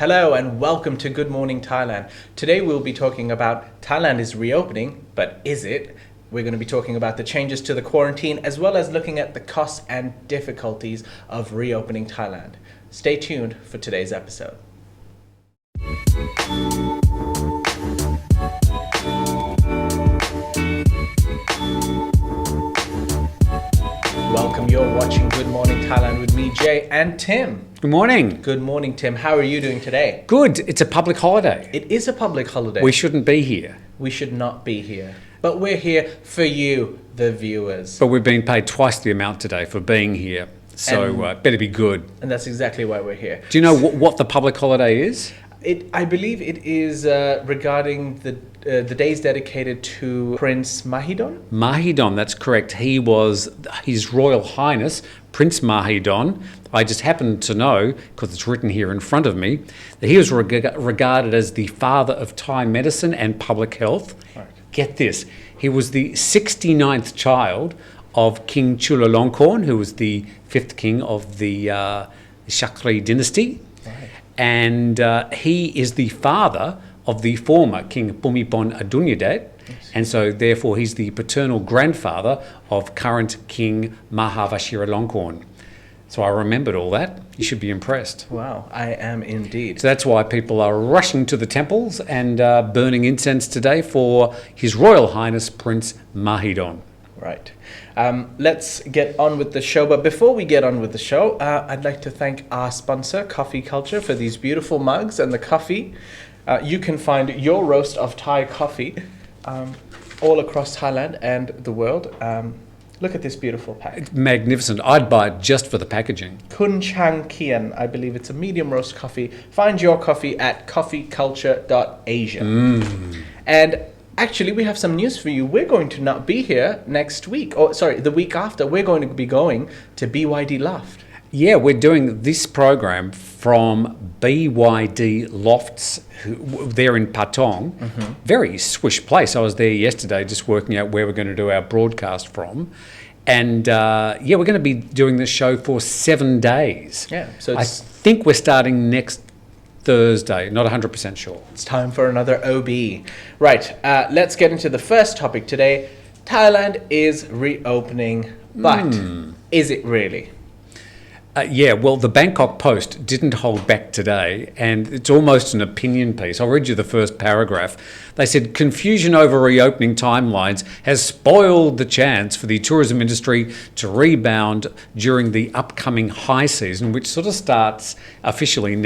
Hello and welcome to Good Morning Thailand. Today we'll be talking about Thailand is reopening, but is it? We're going to be talking about the changes to the quarantine as well as looking at the costs and difficulties of reopening Thailand. Stay tuned for today's episode. Welcome, you're watching Good Morning Thailand with me, Jay, and Tim. Good morning. Good morning, Tim. How are you doing today? Good. It's a public holiday. It is a public holiday. We shouldn't be here. We should not be here. But we're here for you, the viewers. But we've been paid twice the amount today for being here. So better be good. And that's exactly why we're here. Do you know what the public holiday is? I believe it is regarding the days dedicated to Prince Mahidol. Mahidol, that's correct. He was His Royal Highness, Prince Mahidol. I just happen to know, because it's written here in front of me, that he was regarded as the father of Thai medicine and public health. Right. Get this, he was the 69th child of King Chulalongkorn, who was the 5th king of the Shakri dynasty. Right. And he is the father of the former King Bhumibol Adulyadej, and so therefore he's the paternal grandfather of current King Mahavajiralongkorn. So I remembered all that. You should be impressed. Wow, I am indeed. So that's why people are rushing to the temples and burning incense today for His Royal Highness Prince Mahidol. Right. Let's get on with the show. But before we get on with the show, I'd like to thank our sponsor, Coffee Culture, for these beautiful mugs and the coffee. You can find your roast of Thai coffee all across Thailand and the world. Look at this beautiful pack. It's magnificent. I'd buy it just for the packaging. Kun Chang Kian, I believe it's a medium roast coffee. Find your coffee at coffeeculture.asia. And actually, we have some news for you. We're going to not be here next week. The week after. We're going to be going to BYD Loft. Yeah, we're doing this program from BYD Lofts. They're in Patong. Mm-hmm. Very swish place. I was there yesterday just working out where we're going to do our broadcast from. And we're going to be doing this show for 7 days. Yeah, so I think we're starting next Thursday, not 100% sure. It's time for another OB. Right, let's get into the first topic today. Thailand is reopening, but is it really? Well, the Bangkok Post didn't hold back today, and it's almost an opinion piece. I'll read you the first paragraph. They said, confusion over reopening timelines has spoiled the chance for the tourism industry to rebound during the upcoming high season, which sort of starts officially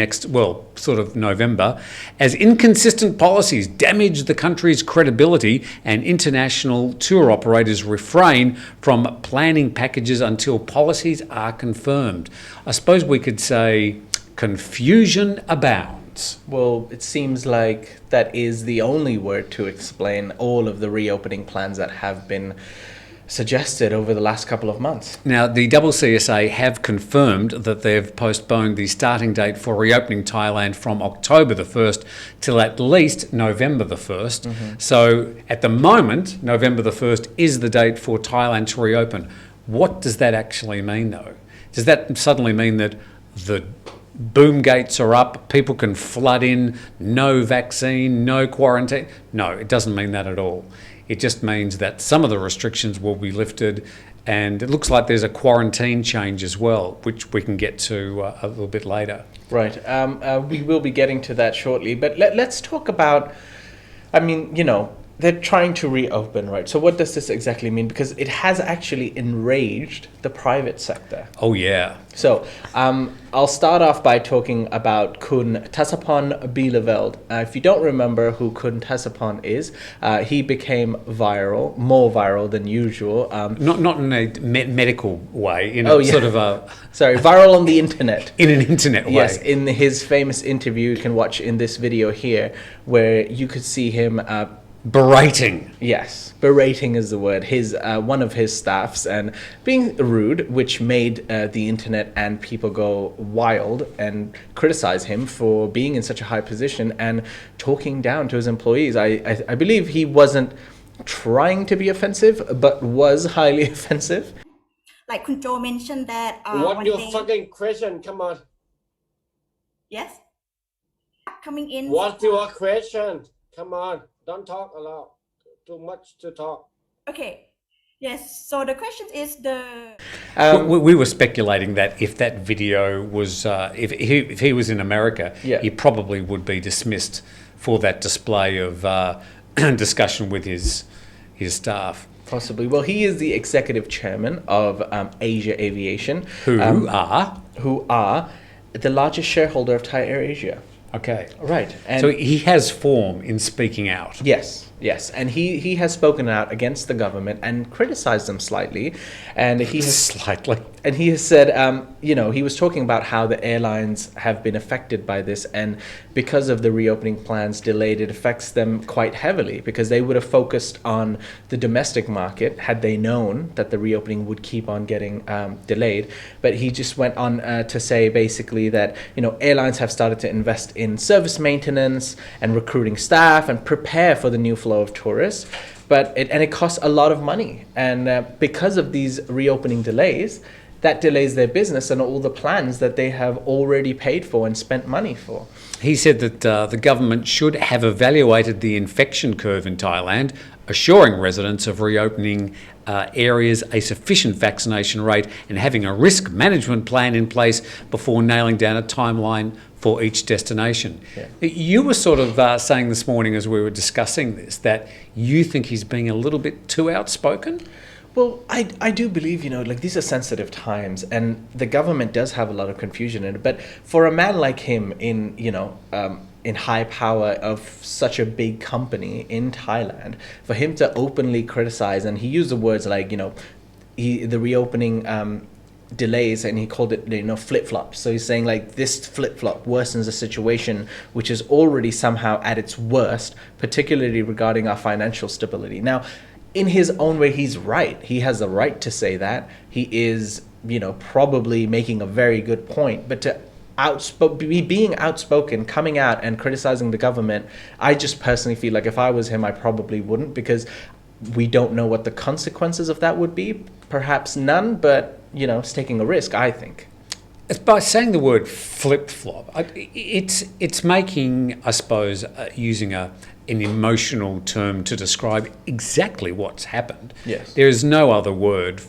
sort of November, as inconsistent policies damage the country's credibility and international tour operators refrain from planning packages until policies are confirmed. I suppose we could say confusion abounds. Well, it seems like that is the only word to explain all of the reopening plans that have been suggested over the last couple of months. Now, the CCSA have confirmed that they've postponed the starting date for reopening Thailand from October the 1st till at least November the 1st. Mm-hmm. So at the moment, November the 1st is the date for Thailand to reopen. What does that actually mean, though? Does that suddenly mean that the boom gates are up, people can flood in, no vaccine, no quarantine? No, it doesn't mean that at all. It just means that some of the restrictions will be lifted, and it looks like there's a quarantine change as well, which we can get to a little bit later. Right. We will be getting to that shortly, but let's talk about, they're trying to reopen, right? So what does this exactly mean? Because it has actually enraged the private sector. Oh, yeah. So I'll start off by talking about Kun Tasapon Bieleveld. If you don't remember who Kun Tasapon is, he became viral, more viral than usual. Not in a medical way, sort of a... Sorry, viral on the internet. In an internet way. Yes, in his famous interview you can watch in this video here, where you could see him... berating. Yes, berating is the word. One of his staffs and being rude, which made the internet and people go wild and criticize him for being in such a high position and talking down to his employees. I believe he wasn't trying to be offensive, but was highly offensive. Like Kun Jo mentioned that what your fucking question? Come on. Yes. coming in. What's your question? Come on, don't talk a lot. Too much to talk. Okay. Yes. So the question is we were speculating that if that video was, if he was in America, he probably would be dismissed for that display of discussion with his staff. Possibly. Well, he is the executive chairman of Asia Aviation, who are the largest shareholder of Thai Air Asia. Okay. Right. And so he has form in speaking out. Yes. And he has spoken out against the government and criticized them slightly. And he has Slightly. And he has said, he was talking about how the airlines have been affected by this, and because of the reopening plans delayed, it affects them quite heavily because they would have focused on the domestic market had they known that the reopening would keep on getting delayed. But he just went on to say basically that, airlines have started to invest in service maintenance and recruiting staff and prepare for the new flow of tourists. But it costs a lot of money. And because of these reopening delays, that delays their business and all the plans that they have already paid for and spent money for. He said that the government should have evaluated the infection curve in Thailand, assuring residents of reopening areas a sufficient vaccination rate and having a risk management plan in place before nailing down a timeline for each destination. Yeah. You were sort of saying this morning as we were discussing this that you think he's being a little bit too outspoken? Well, I do believe, these are sensitive times and the government does have a lot of confusion in it. But for a man like him in high power of such a big company in Thailand, for him to openly criticize, and he used the words like, the reopening delays, and he called it, flip-flops. So he's saying like this flip-flop worsens the situation, which is already somehow at its worst, particularly regarding our financial stability. Now, in his own way, he's right. He has the right to say that. He is, probably making a very good point. But to being outspoken, coming out and criticizing the government, I just personally feel like if I was him, I probably wouldn't, because we don't know what the consequences of that would be. Perhaps none, but, it's taking a risk, I think. It's by saying the word flip-flop, it's making, I suppose, using an emotional term to describe exactly what's happened. Yes. There is no other word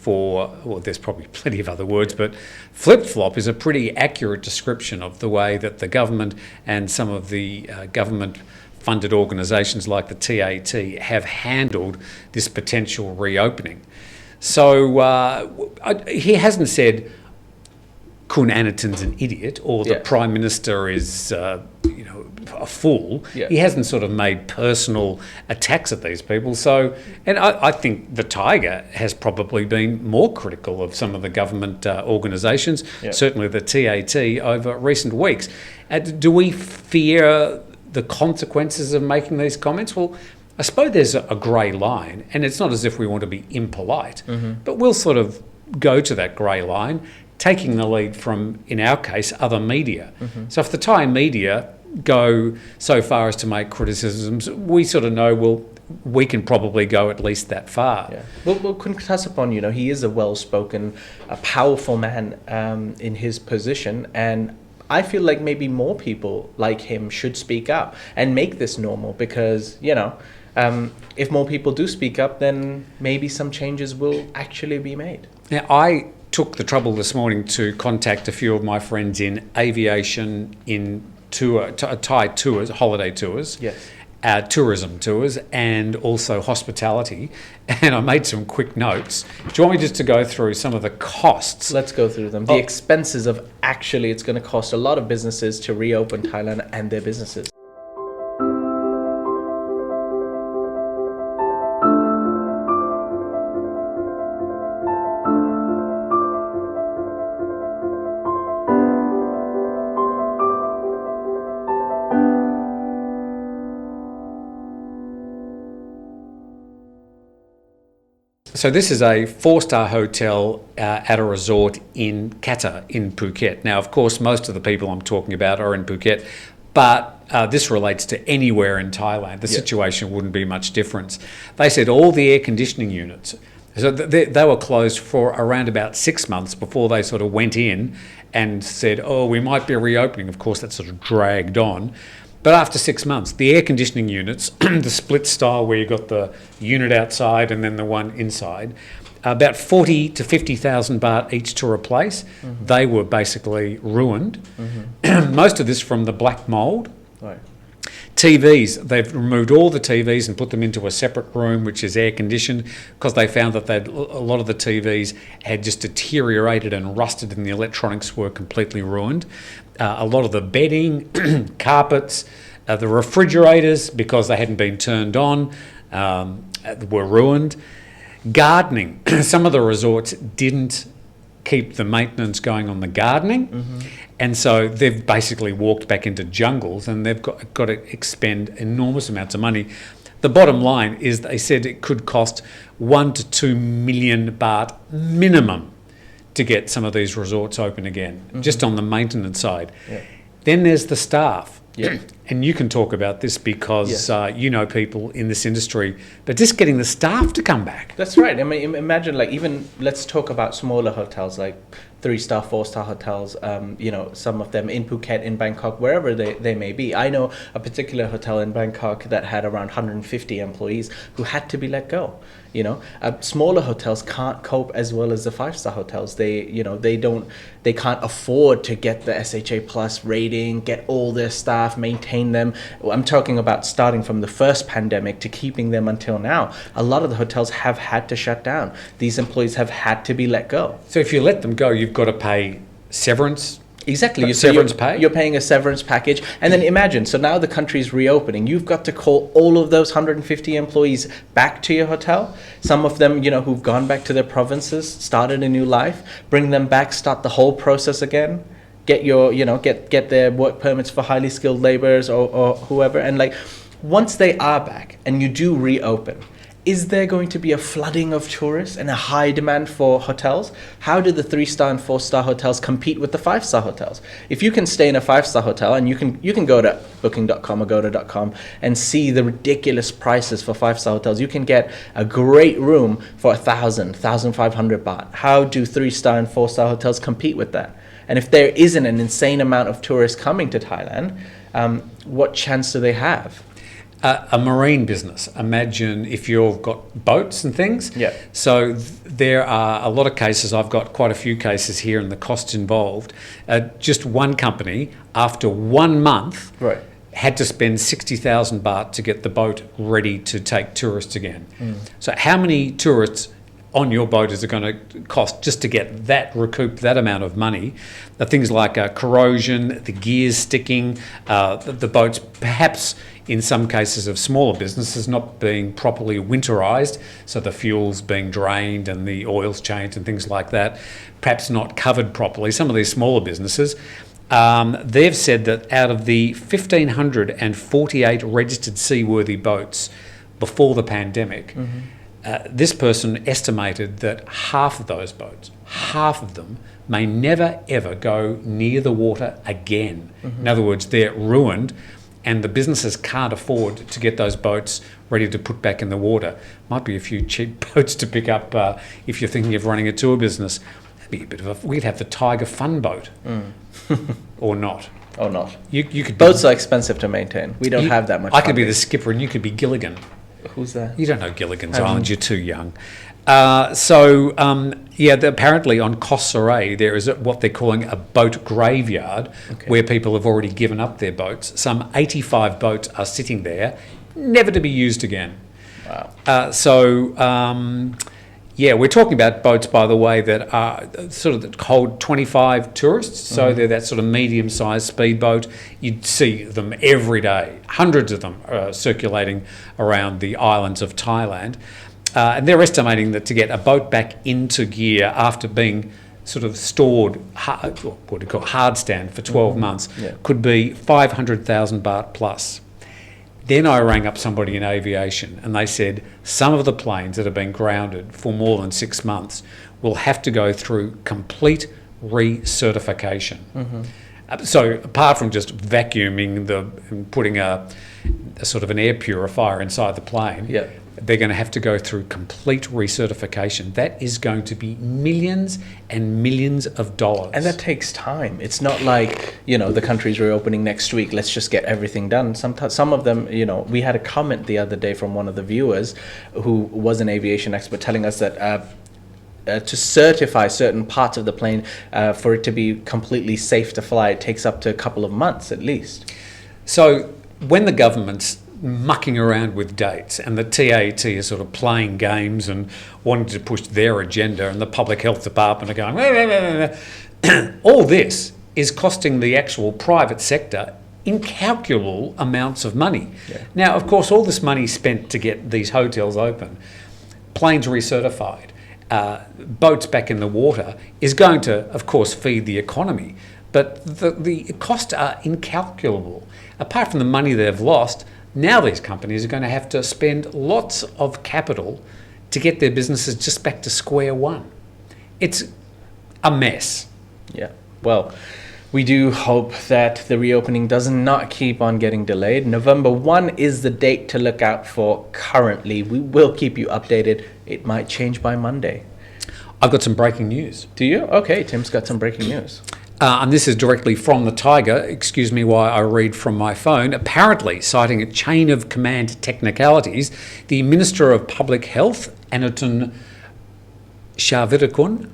there's probably plenty of other words, but flip-flop is a pretty accurate description of the way that the government and some of the government-funded organisations like the TAT have handled this potential reopening. So he hasn't said Kun Anaton's an idiot or the Prime Minister is, a fool. Yeah. He hasn't sort of made personal attacks at these people. So, and I think the Thaiger has probably been more critical of some of the government organisations, certainly the TAT, over recent weeks. Do we fear the consequences of making these comments? Well, I suppose there's a grey line, and it's not as if we want to be impolite, but we'll sort of go to that grey line, taking the lead from, in our case, other media. So if the Thai media go so far as to make criticisms, we sort of know, well, we can probably go at least that far. Yeah. Well, Kun Thasapon, he is a well-spoken, a powerful man in his position, and I feel like maybe more people like him should speak up and make this normal because, if more people do speak up, then maybe some changes will actually be made. Now, I took the trouble this morning to contact a few of my friends in aviation, in Thai tours, holiday tours, tourism tours, and also hospitality. And I made some quick notes. Do you want me just to go through some of the costs? Let's go through them. The expenses of it's going to cost a lot of businesses to reopen Thailand and their businesses. So this is a 4-star hotel at a resort in Qatar, in Phuket. Now, of course, most of the people I'm talking about are in Phuket, but this relates to anywhere in Thailand. The situation wouldn't be much difference. They said all the air conditioning units, so they were closed for around about 6 months before they sort of went in and said, we might be reopening. Of course, that sort of dragged on. But after 6 months, the air conditioning units, the split style where you've got the unit outside and then the one inside, about 40 to 50,000 baht each to replace. They were basically ruined. Most of this from the black mould. Right. TVs, they've removed all the TVs and put them into a separate room which is air conditioned, because they found that a lot of the TVs had just deteriorated and rusted and the electronics were completely ruined. A lot of the bedding, carpets, the refrigerators, because they hadn't been turned on, were ruined. Gardening, some of the resorts didn't keep the maintenance going on the gardening, and so they've basically walked back into jungles, and they've got to expend enormous amounts of money. The bottom line is they said it could cost 1 to 2 million baht minimum to get some of these resorts open again, just on the maintenance side. Yeah. Then there's the staff. Yeah. And you can talk about this because you know people in this industry, but just getting the staff to come back. That's right. I mean, imagine, like, even let's talk about smaller hotels, like 3-star, 4-star hotels, some of them in Phuket, in Bangkok, wherever they may be. I know a particular hotel in Bangkok that had around 150 employees who had to be let go. Smaller hotels can't cope as well as the 5-star hotels. They can't afford to get the SHA Plus rating, get all their staff, maintain them. I'm talking about starting from the first pandemic to keeping them until now. A lot of the hotels have had to shut down. These employees have had to be let go. So if you let them go, you've got to pay severance. Exactly. Severance pay? You're paying a severance package. And then imagine, so now the country's reopening. You've got to call all of those 150 employees back to your hotel. Some of them, who've gone back to their provinces, started a new life, bring them back, start the whole process again. Get get their work permits for highly skilled laborers or whoever. And once they are back and you do reopen, is there going to be a flooding of tourists and a high demand for hotels? How do the 3-star and 4-star hotels compete with the 5-star hotels? If you can stay in a 5-star hotel, and you can go to booking.com or goto.com and see the ridiculous prices for 5-star hotels, you can get a great room for 1,000, 1,500 baht. How do 3-star and 4-star hotels compete with that? And if there isn't an insane amount of tourists coming to Thailand, what chance do they have? A marine business. Imagine if you've got boats and things. Yeah. So there are a lot of cases. I've got quite a few cases here, and the costs involved. Just one company, after 1 month, right, had to spend 60,000 baht to get the boat ready to take tourists again. So how many tourists on your boat is it going to cost just to get that, recoup that amount of money? The things like corrosion, the gears sticking, the boats perhaps in some cases of smaller businesses not being properly winterized, so the fuel's being drained and the oil's changed and things like that, perhaps not covered properly. Some of these smaller businesses, they've said that out of the 1,548 registered seaworthy boats before the pandemic, this person estimated that half of those boats, half of them, may never ever go near the water again. In other words, they're ruined, and the businesses can't afford to get those boats ready to put back in the water. Might be a few cheap boats to pick up if you're thinking of running a tour business. That'd be a bit of we'd have the Thaiger fun boat, or not. Or not. You could Boats are expensive to maintain. We don't have that much. I could be the skipper, and you could be Gilligan. Who's that? You don't know Gilligan's Island. You're too young. Apparently on Koh Saray there is what they're calling a boat graveyard, where people have already given up their boats. Some 85 boats are sitting there, never to be used again. Wow. We're talking about boats, by the way, that are sort of that hold 25 tourists. So they're that sort of medium-sized speedboat. You'd see them every day. Hundreds of them are circulating around the islands of Thailand. And they're estimating that to get a boat back into gear after being sort of stored, hard stand for 12 months, could be 500,000 baht plus. Then I rang up somebody in aviation, and they said some of the planes that have been grounded for more than 6 months will have to go through complete recertification. So apart from just vacuuming and putting a sort of an air purifier inside the plane, They're going to have to go through complete recertification. That is going to be millions and millions of dollars. And that takes time. It's not like, the country's reopening next week. Let's just get everything done. Sometimes, some of them, we had a comment the other day from one of the viewers who was an aviation expert telling us that to certify certain parts of the plane for it to be completely safe to fly, it takes up to a couple of months at least. So when the government's mucking around with dates and the TAT is sort of playing games and wanting to push their agenda, and the Public Health Department are going, all this is costing the actual private sector incalculable amounts of money. Yeah. Now, of course, all this money spent to get these hotels open, planes recertified, boats back in the water, is going to, of course, feed the economy. But the costs are incalculable. Apart from the money they've lost, now these companies are going to have to spend lots of capital to get their businesses just back to square one. It's a mess. Yeah. Well, we do hope that the reopening does not keep on getting delayed. November 1 is the date to look out for currently. We will keep you updated. It might change by Monday. I've got some breaking news. Do you? Okay, Tim's got some breaking news. And this is directly from the Thaiger. Excuse me while I read from my phone. Apparently, citing a chain of command technicalities, the Minister of Public Health, Anatun Sharvirakun,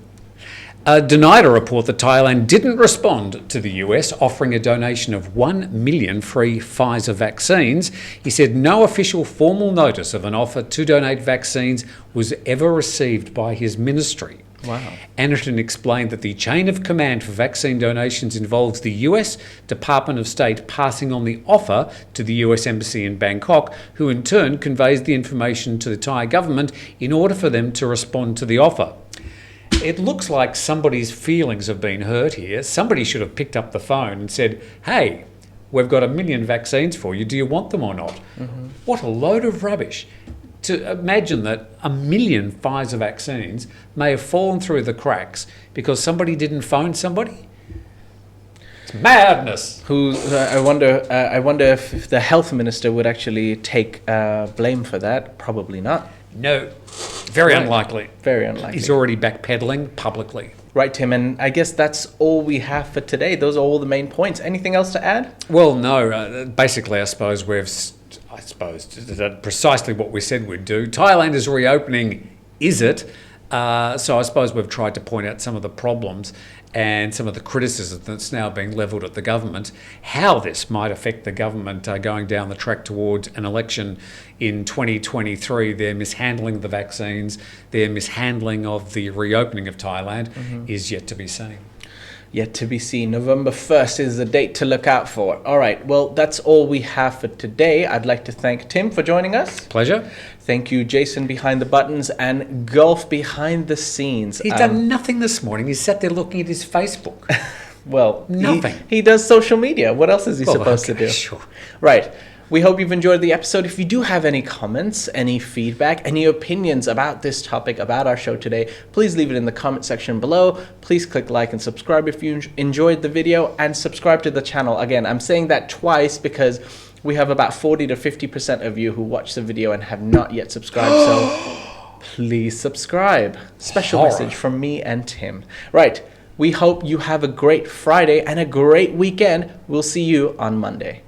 denied a report that Thailand didn't respond to the US offering a donation of 1 million free Pfizer vaccines. He said no official formal notice of an offer to donate vaccines was ever received by his ministry. Wow. Anderton explained that the chain of command for vaccine donations involves the US Department of State passing on the offer to the US Embassy in Bangkok, who in turn conveys the information to the Thai government in order for them to respond to the offer. It looks like somebody's feelings have been hurt here. Somebody should have picked up the phone and said, hey, we've got 1 million vaccines for you. Do you want them or not? Mm-hmm. What a load of rubbish. To imagine that 1 million Pfizer vaccines may have fallen through the cracks because somebody didn't phone somebody. It's madness. I wonder if the health minister would actually take blame for that. Probably not. No, very unlikely. Very unlikely. He's already backpedaling publicly. Right, Tim, and I guess that's all we have for today. Those are all the main points. Anything else to add? Well, no. Basically, I suppose precisely what we said we'd do. Thailand is reopening, is it? So I suppose we've tried to point out some of the problems and some of the criticism that's now being levelled at the government, how this might affect the government going down the track towards an election in 2023. Their mishandling of the vaccines, their mishandling of the reopening of Thailand is yet to be seen. Yet to be seen. November 1st is the date to look out for. All right, well, that's all we have for today. I'd like to thank Tim for joining us. Pleasure. Thank you, Jason behind the buttons and Gulf behind the scenes. He's done nothing this morning. He sat there looking at his Facebook. Well, nothing. He does social media. What else is he supposed to do? Sure. Right. We hope you've enjoyed the episode. If you do have any comments, any feedback, any opinions about this topic, about our show today, please leave it in the comment section below. Please click like and subscribe if you enjoyed the video, and subscribe to the channel. Again, I'm saying that twice because we have about 40 to 50% of you who watch the video and have not yet subscribed. So please subscribe. Special message from me and Tim. Right. We hope you have a great Friday and a great weekend. We'll see you on Monday.